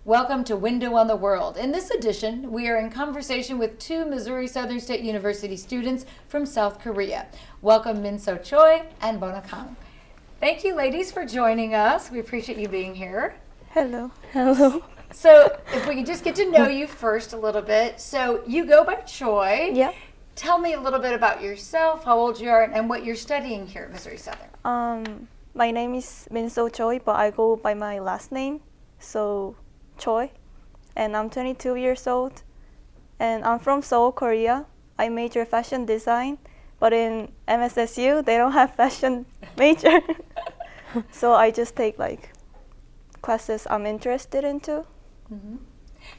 Welcome to Window on the World. In this edition, we are in conversation with two Missouri Southern State University students from South Korea. Welcome Min-So Choi and Bona Kang. Thank you, ladies, for joining us. We appreciate you being here. Hello. Hello. So if we could just get to know you first a little bit. So you go by Choi. Yeah. Tell me a little bit about yourself, how old you are, and what you're studying here at Missouri Southern. My name is Min-So Choi, but I go by my last name, so Choi. And I'm 22 years old. And I'm from Seoul, Korea. I major fashion design, but in MSSU, they don't have fashion major. So I just take like classes I'm interested into. Mm-hmm.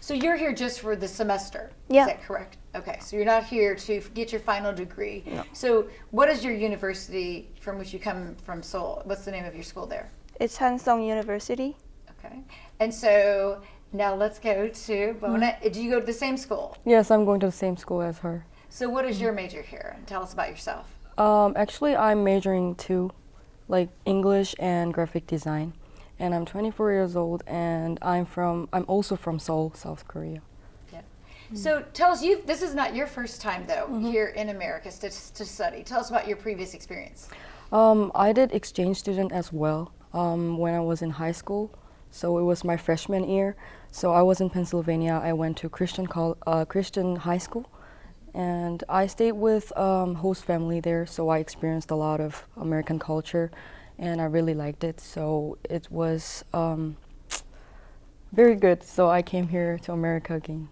So you're here just for the semester, Yeah. Is that correct? Okay, so you're not here to get your final degree. No. So what is your university from which you come from, Seoul? What's the name of your school there? It's Hansung University. Okay, and so now let's go to Bona. Do you go to the same school? Yes, I'm going to the same school as her. So what is your major here? And tell us about yourself. Actually, I'm majoring too, like English and graphic design. And I'm 24 years old, and I'm also from Seoul, South Korea. Yeah. So tell us, this is not your first time though here in America to study. Tell us about your previous experience. I did exchange student as well when I was in high school. So it was my freshman year. So I was in Pennsylvania. I went to Christian high school, and I stayed with host family there. So I experienced a lot of American culture, and I really liked it. So it was very good. So I came here to America again.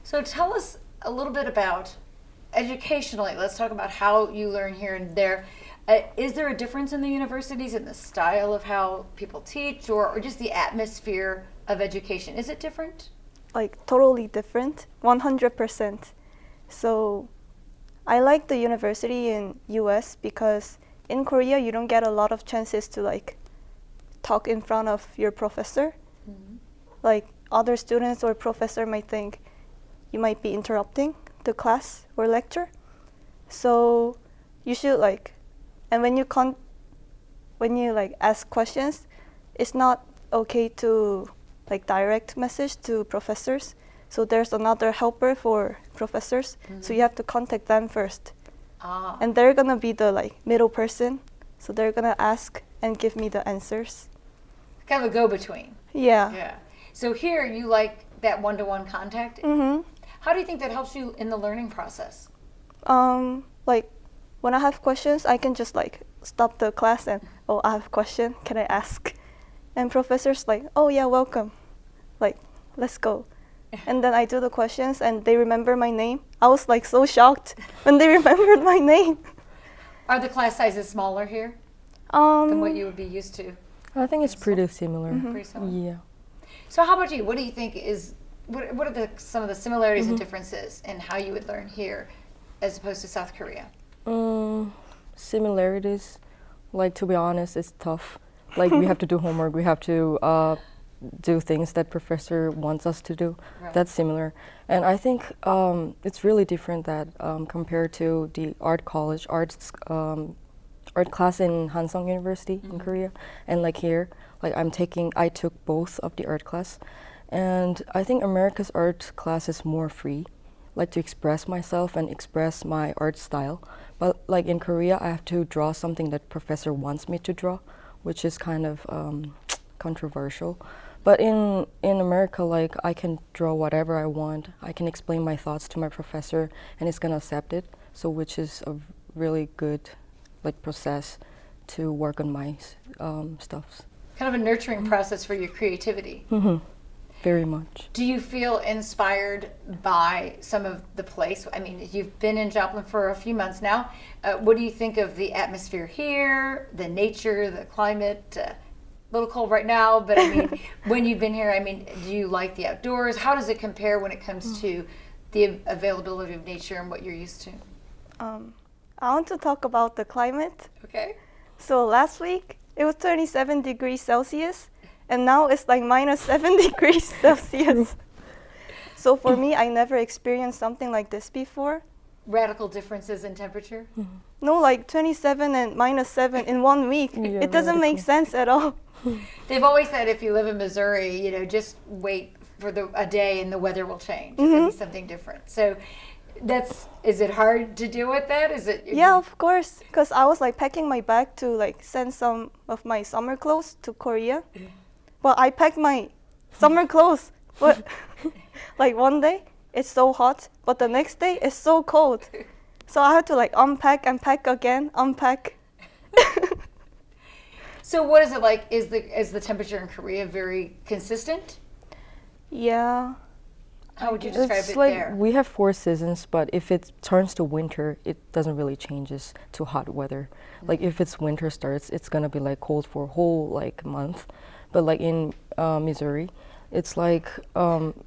So tell us a little bit about educationally. Let's talk about how you learn here and there. Is there a difference in the universities in the style of how people teach, or just the atmosphere of education? Is it different? Like totally different, 100%. So I like the university in US because in Korea you don't get a lot of chances to like talk in front of your professor. Mm-hmm. Like other students or professor might think you might be interrupting the class or lecture. So you should like, and when you like ask questions, it's not okay to like direct message to professors. So there's another helper for professors. So you have to contact them first. Ah. And they're gonna be the like middle person. So they're gonna ask and give me the answers. Kind of a go-between. Yeah. Yeah. So here you like that one-to-one contact. Mm-hmm. How do you think that helps you in the learning process? Like when I have questions, I can just like stop the class and, oh, I have a question, can I ask? And professors like, oh yeah, welcome. Like, let's go. And then I do the questions and they remember my name. I was like so shocked when they remembered my name. Are the class sizes smaller here than what you would be used to? I think it's pretty similar. Pretty similar. Yeah. So how about you? What do you think what are some of the similarities and differences in how you would learn here as opposed to South Korea? Similarities, like to be honest, it's tough. Like we have to do homework, we have to do things that professor wants us to do. Right. That's similar. And I think it's really different that compared to the art class in Hansung University in Korea, and like here, like I took both of the art class, and I think America's art class is more free, like to express myself and express my art style. But like in Korea, I have to draw something that professor wants me to draw, which is kind of controversial. But in America, like I can draw whatever I want. I can explain my thoughts to my professor, and he's gonna accept it. So which is a really good like process to work on my stuffs. Kind of a nurturing process for your creativity. Very much. Do you feel inspired by some of the place? I mean, you've been in Joplin for a few months now. What do you think of the atmosphere here, the nature, the climate? A little cold right now, but I mean, when you've been here, I mean, do you like the outdoors? How does it compare when it comes to the availability of nature and what you're used to? I want to talk about the climate. Okay. So last week, it was 27 degrees Celsius, and now it's like -7 degrees Celsius. So for me, I never experienced something like this before. radical differences in temperature? No, like 27 and -7 in 1 week. Yeah, It doesn't make radical. sense at all. They've always said if you live in Missouri, just wait for a day and the weather will change. It'll be something different. So is it hard to deal with that? Is it? Yeah, of course. Because I was like packing my bag to like send some of my summer clothes to Korea. But I packed my summer clothes. But like one day it's so hot, but the next day it's so cold. So I had to like unpack and pack again, unpack. So what is it like? Is the temperature in Korea very consistent? Yeah. How would you describe It's it like there? we have 4 seasons, but if it turns to winter, it doesn't really changes to hot weather. Like if it's winter starts, it's gonna be like cold for a whole like month. But like in Missouri, it's like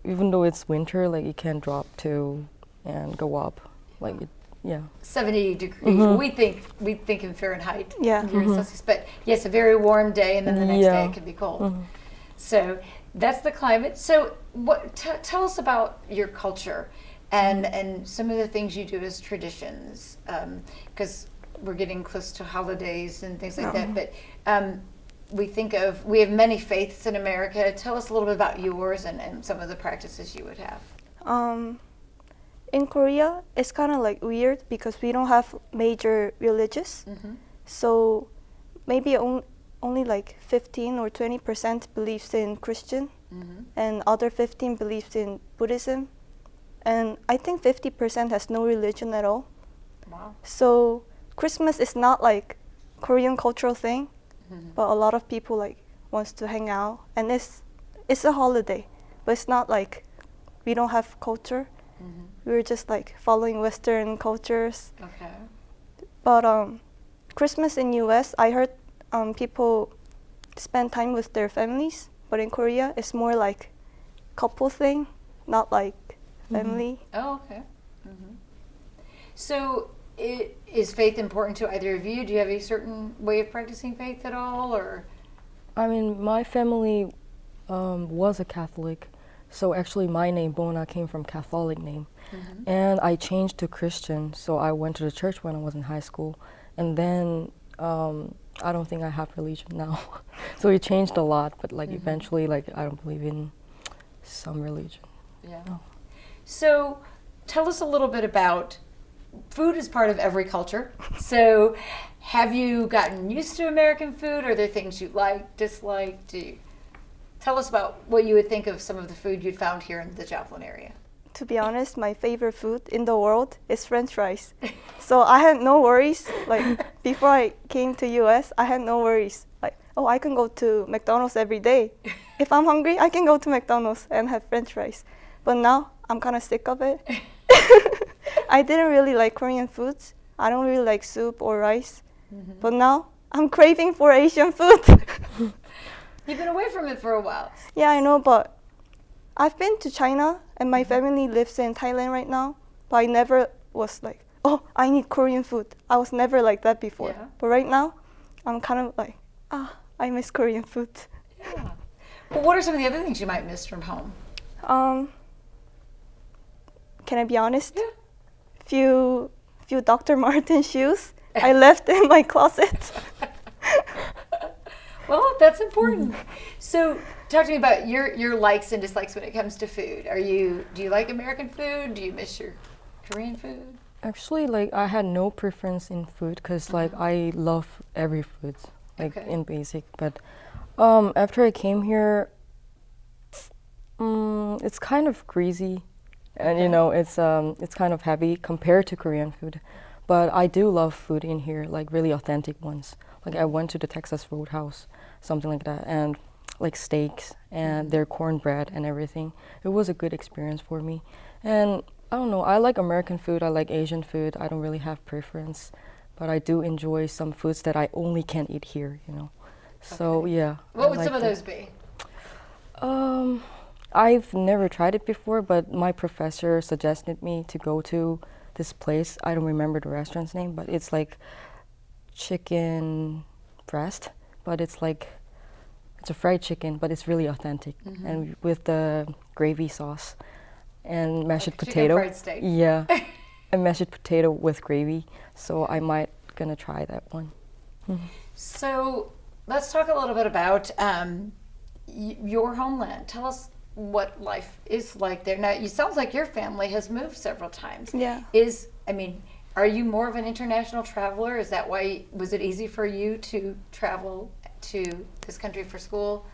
even though it's winter, like it can drop to and go up. Like yeah. 70 degrees. We think in Fahrenheit. Yeah. Here in Celsius, but yes, a very warm day, and then the next day Yeah. it can be cold. So that's the climate. So tell us about your culture and some of the things you do as traditions, because we're getting close to holidays and things like that. But we have many faiths in America. Tell us a little bit about yours and some of the practices you would have. In Korea, it's kind of like weird because we don't have major religions. So maybe only like 15 or 20% believes in Christian, and other 15 believes in Buddhism, and I think 50% has no religion at all. Wow. So Christmas is not like Korean cultural thing, but a lot of people like wants to hang out, and it's a holiday, but it's not like we don't have culture. We're just like following Western cultures. Okay. But Christmas in US, I heard people spend time with their families, but in Korea, it's more like couple thing, not like family. Oh, okay. So, is faith important to either of you? Do you have a certain way of practicing faith at all, or? I mean, my family was a Catholic, so actually my name Bona came from Catholic name, and I changed to Christian. So I went to the church when I was in high school, and then I don't think I have religion now. So it changed a lot, but like eventually, like I don't believe in some religion. Yeah. So, tell us a little bit about food is part of every culture. So, have you gotten used to American food? Are there things you like, dislike? Tell us about what you would think of some of the food you'd found here in the Joplin area. To be honest, my favorite food in the world is French fries. So I had no worries. Like before I came to US, I had no worries. Like, oh, I can go to McDonald's every day. If I'm hungry, I can go to McDonald's and have French fries. But now I'm kind of sick of it. I didn't really like Korean foods. I don't really like soup or rice. But now I'm craving for Asian food. You've been away from it for a while. Yeah, I know, but I've been to China and my family lives in Thailand right now. But I never was like, oh, I need Korean food. I was never like that before. Yeah. But right now, I'm kind of like, I miss Korean food. Yeah. Well, what are some of the other things you might miss from home? Can I be honest? Yeah. Few Dr. Martin shoes I left in my closet. Well, that's important. So, talk to me about your likes and dislikes when it comes to food. Do you like American food? Do you miss your Korean food? Actually, like I had no preference in food because like I love every food, like Okay. in basic. But after I came here, it's kind of greasy, and you know it's kind of heavy compared to Korean food. But I do love food in here, like really authentic ones. Like I went to the Texas Roadhouse, something like that, and like steaks and their cornbread and everything. It was a good experience for me. And I don't know, I like American food, I like Asian food. I don't really have preference, but I do enjoy some foods that I only can eat here, you know. So Okay. yeah. What I would like some of that. those be? I've never tried it before, but my professor suggested me to go to this place. I don't remember the restaurant's name, but it's like chicken breast, but it's a fried chicken, but it's really authentic, and with the gravy sauce and mashed Like chicken potato. fried steak. Yeah, a mashed potato with gravy. So I might gonna try that one. So let's talk a little bit about your homeland. Tell us what life is like there. Now, it sounds like your family has moved several times. Yeah. Are you more of an international traveler? Is that why, was it easy for you to travel to this country for school?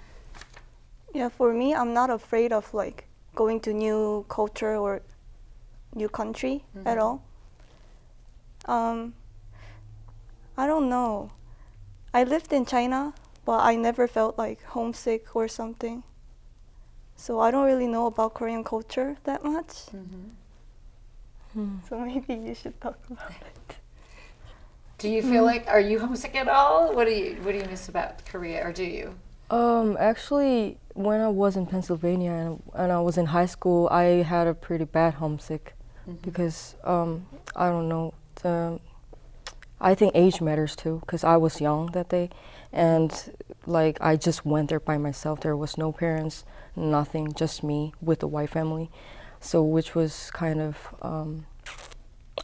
Yeah, for me, I'm not afraid of like going to new culture or new country at all. I don't know. I lived in China, but I never felt like homesick or something. So I don't really know about Korean culture that much. So maybe you should talk about it. Do you feel like, are you homesick at all? What do you miss about Korea, or do you? Actually, when I was in Pennsylvania and I was in high school, I had a pretty bad homesick because I don't know. I think age matters too because I was young that day, and like I just went there by myself. There was no parents, nothing, just me with the white family. So which was kind of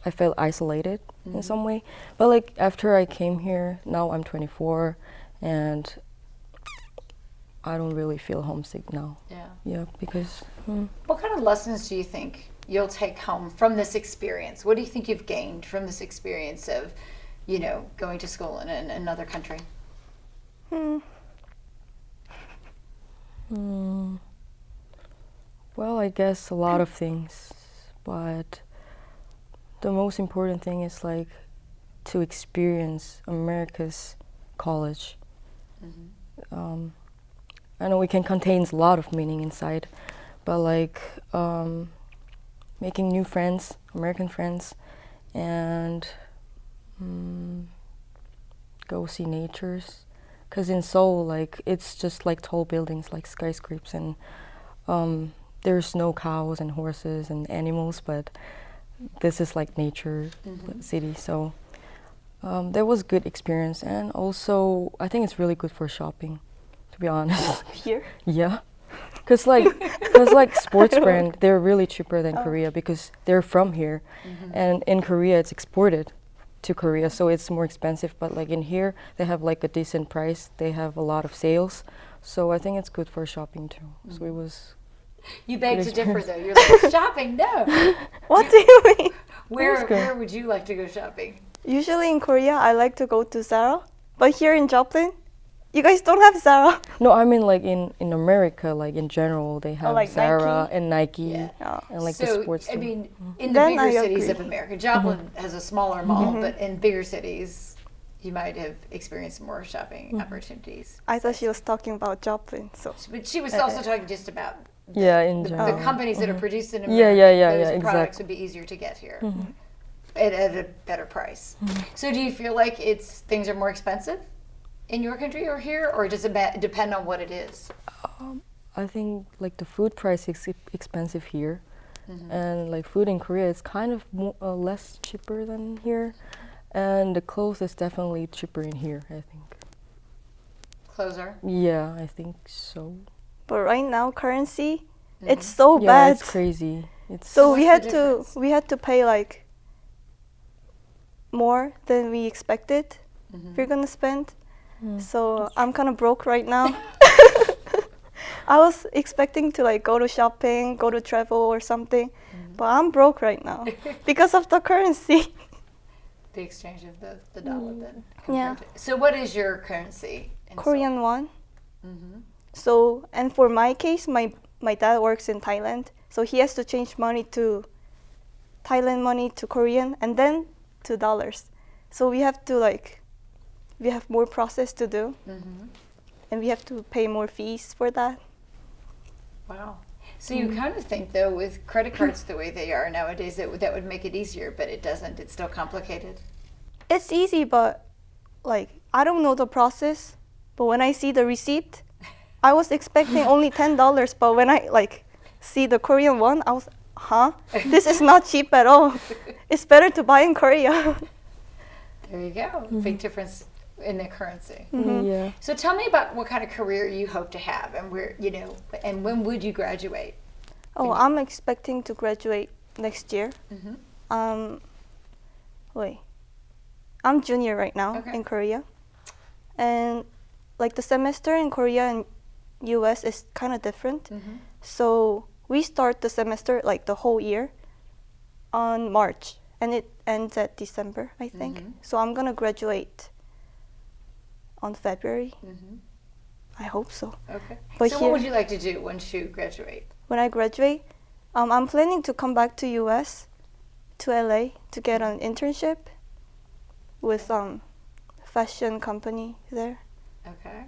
I felt isolated in some way. But like after I came here, now I'm 24, and I don't really feel homesick now. Yeah, because. What kind of lessons do you think you'll take home from this experience? What do you think you've gained from this experience of, going to school in another country? Well, I guess a lot of things, but the most important thing is like to experience America's college. I know it can contain a lot of meaning inside, but like making new friends, American friends, and go see natures. Because in Seoul, like it's just like tall buildings, like skyscrapers, and there's no cows and horses and animals, but this is like nature city. So that was good experience, and also I think it's really good for shopping, to be honest. Here? Yeah, because like sports brand, they're really cheaper than Korea because they're from here, and in Korea it's exported to Korea, so it's more expensive. But like in here, they have like a decent price. They have a lot of sales, so I think it's good for shopping too. So it was. You beg to differ, though. You're like, shopping? No. What do you mean? Where would you like to go shopping? Usually in Korea, I like to go to Zara, but here in Joplin, you guys don't have Zara. No, I mean like in America, like in general, they have like Zara Nike? and Nike Yeah. and like So, the sports. I too. mean, in the Then bigger I cities agree. of America, Joplin has a smaller mall, but in bigger cities, you might have experienced more shopping opportunities. I thought she was talking about Joplin, so. But she was also talking just about Yeah, in the general. companies that are produced in Yeah, America. yeah, those yeah, products exactly. would be easier to get here at a better price. So do you feel like things are more expensive in your country or here, or does it depend on what it is? I think like the food price is expensive here, and like food in Korea is kind of less cheaper than here, and the clothes is definitely cheaper in here. I think. Clothes are? Yeah, I think so. But right now, currency, it's so Yeah, bad. it's crazy. It's So What's we the had difference? to pay like more than we expected if you're gonna spend. So I'm kind of broke right now. I was expecting to like go to shopping, go to travel or something, but I'm broke right now because of the currency. The exchange of the dollar then. Yeah. compared to- So what is your currency? in Seoul? Korean won. So, and for my case, my dad works in Thailand, so he has to change money to Thailand money to Korean and then to dollars. So we have more process to do, and we have to pay more fees for that. Wow. So you kind of think, though, with credit cards the way they are nowadays, that would make it easier, but it doesn't. It's still complicated. It's easy, but like I don't know the process. But when I see the receipt, I was expecting only $10, but when I like see the Korean one, I was, this is not cheap at all. It's better to buy in Korea. There you go. Big difference in the currency. Yeah. So tell me about what kind of career you hope to have, and and when would you graduate? Oh, I'm expecting to graduate next year. wait, I'm junior right now Okay. in Korea, and like the semester in Korea and US is kind of different. So we start the semester, like the whole year, on March, and it ends at December, I think. So I'm gonna graduate on February. I hope so. Okay. But So here, what would you like to do once you graduate? when I graduate, I'm planning to come back to US, to LA, to get an internship with fashion company there. Okay.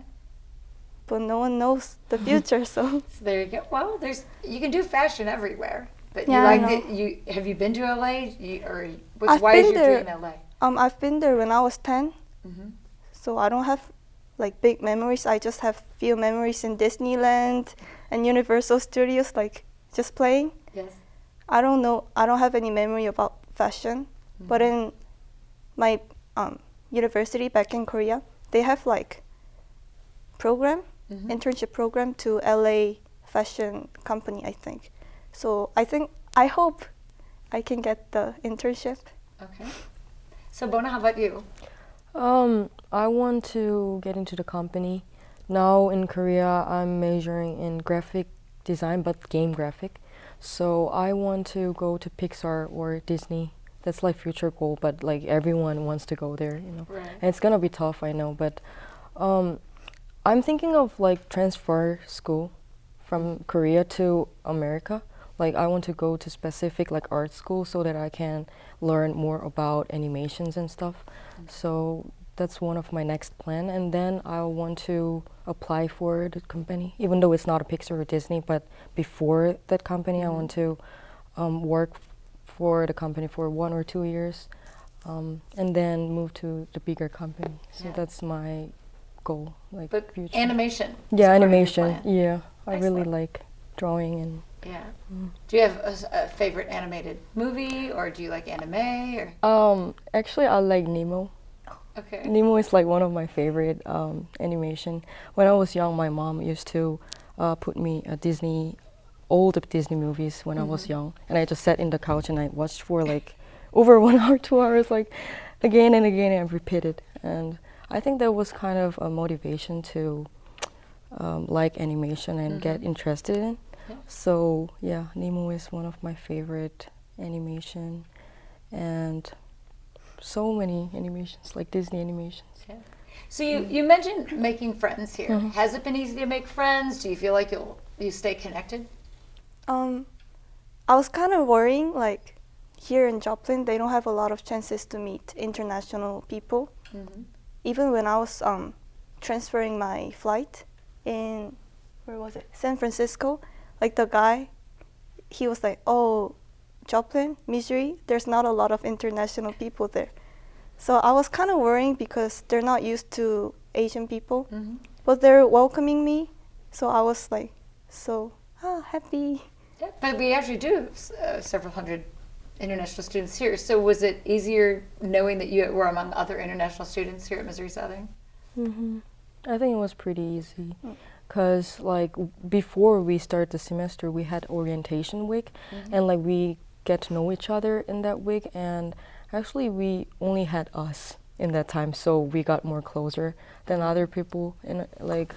But no one knows the future, so So there you go. Well, you can do fashion everywhere. But Yeah, you I like know. have you been to LA? I've Why is been your there. dream LA? I've been there when I was 10, so I don't have like big memories. I just have few memories in Disneyland and Universal Studios, like just playing. Yes. I don't know. I don't have any memory about fashion, but in my university back in Korea, they have like program, internship program to LA fashion company, I think. So I hope I can get the internship. Okay. So Bona, how about you? I want to get into the company. Now in Korea, I'm majoring in graphic design, but game graphic. So I want to go to Pixar or Disney. That's like future goal, but like everyone wants to go there, you know. Right. And it's gonna be tough, I know, but I'm thinking of like transfer school from Korea to America. Like I want to go to specific like art school so that I can learn more about animations and stuff. So that's one of my next plan. And then I want to apply for the company, even though it's not a Pixar or Disney. But before that company, I want to work for the company for 1 or 2 years, and then move to the bigger company. So Yeah. that's my goal, like But future. animation. is Yeah, part of your animation. plan. Yeah, I really Excellent. like drawing and. Yeah. Do you have a favorite animated movie, or do you like anime, or? Actually, I like Nemo. Okay. Nemo is like one of my favorite animation. When I was young, my mom used to put me old Disney movies when I was young, and I just sat in the couch and I watched for like over 1 hour, 2 hours, like again and again, and repeated. And I think that was kind of a motivation to like animation and get interested in. Yeah. So yeah, Nemo is one of my favorite animation, and so many animations like Disney animations. Yeah. So you mentioned making friends here. Has it been easy to make friends? Do you feel like you stay connected? I was kind of worrying, like here in Joplin, they don't have a lot of chances to meet international people. Even when I was transferring my flight in, where was it? San Francisco. Like the guy, he was like, "Oh, Joplin, Missouri, there's not a lot of international people there." So I was kind of worrying because they're not used to Asian people, but they're welcoming me. So I was like, so happy. Yeah. But we actually do have several hundred international students here. So was it easier knowing that you were among other international students here at Missouri Southern? I think it was pretty easy, because like before we start the semester, we had orientation week, and like we get to know each other in that week, and actually we only had us in that time, so we got more closer than other people in like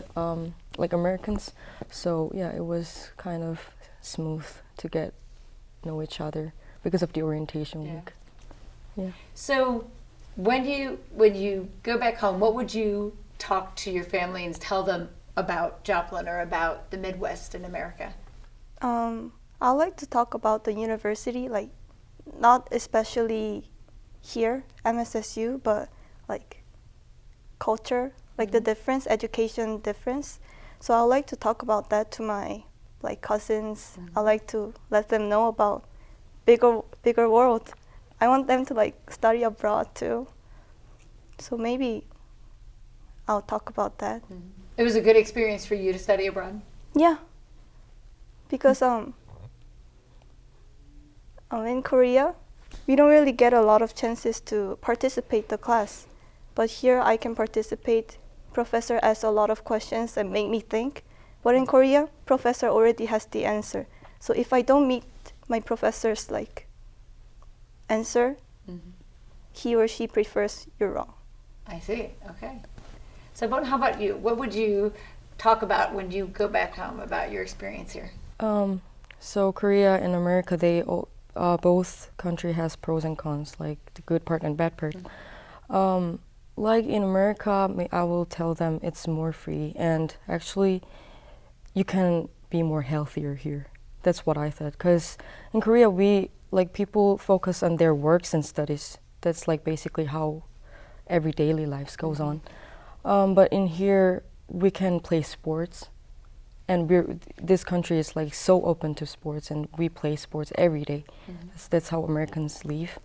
Americans. So yeah, it was kind of smooth to get know each other because of the orientation Yeah. week. Yeah. So when you go back home, what would you talk to your family and tell them about Joplin or about the Midwest in America? I like to talk about the university, like not especially here, MSSU, but like culture, like the difference, education difference. So I like to talk about that to my like cousins. I like to let them know about bigger world. I want them to like study abroad too. So maybe I'll talk about that. It was a good experience for you to study abroad. Yeah. Because in Korea, we don't really get a lot of chances to participate the class. But here I can participate. Professor asks a lot of questions and make me think. But in Korea, professor already has the answer. So if I don't meet my professor's like answer, he or she prefers, you're wrong. I see. Okay. So, how about you? What would you talk about when you go back home about your experience here? So Korea and America, both country has pros and cons, like the good part and bad part. Like in America, I will tell them it's more free, and actually, you can be more healthier here. That's what I thought. Because in Korea, people focus on their works and studies. That's like basically how every daily life goes on. But in here, we can play sports, and this country is like so open to sports, and we play sports every day. That's how Americans live,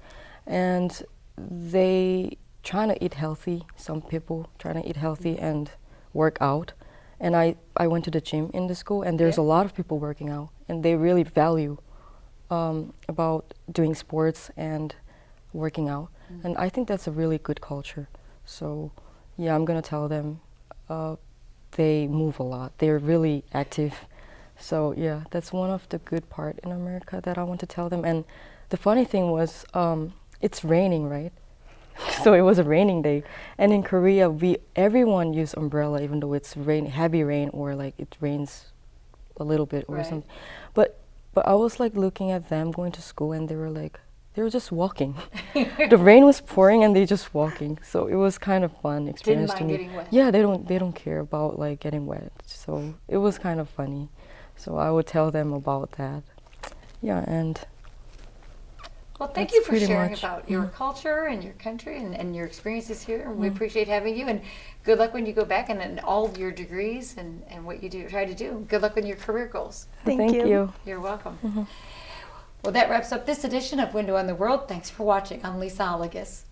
and they trying to eat healthy. Some people trying to eat healthy and work out. And I went to the gym in the school, and there's a lot of people working out, and they really value about doing sports and working out. And I think that's a really good culture. So yeah, I'm gonna tell them they move a lot. They're really active. So yeah, that's one of the good part in America that I want to tell them. And the funny thing was, it's raining, right? So it was a raining day, and in Korea, everyone use umbrella even though it's heavy rain, or like it rains a little bit or something. But I was like looking at them going to school, and they were just walking. The rain was pouring, and they just walking. So it was kind of fun experience to me. Didn't mind getting wet. Yeah, they don't care about like getting wet. So it was kind of funny. So I would tell them about that. Yeah, and. Well, thank That's you for pretty sharing much. about your culture and your country and your experiences here. And we appreciate having you. And good luck when you go back and all your degrees and what you try to do. Good luck with your career goals. Thank you. You're welcome. Well, that wraps up this edition of Window on the World. Thanks for watching. I'm Lisa Holigas.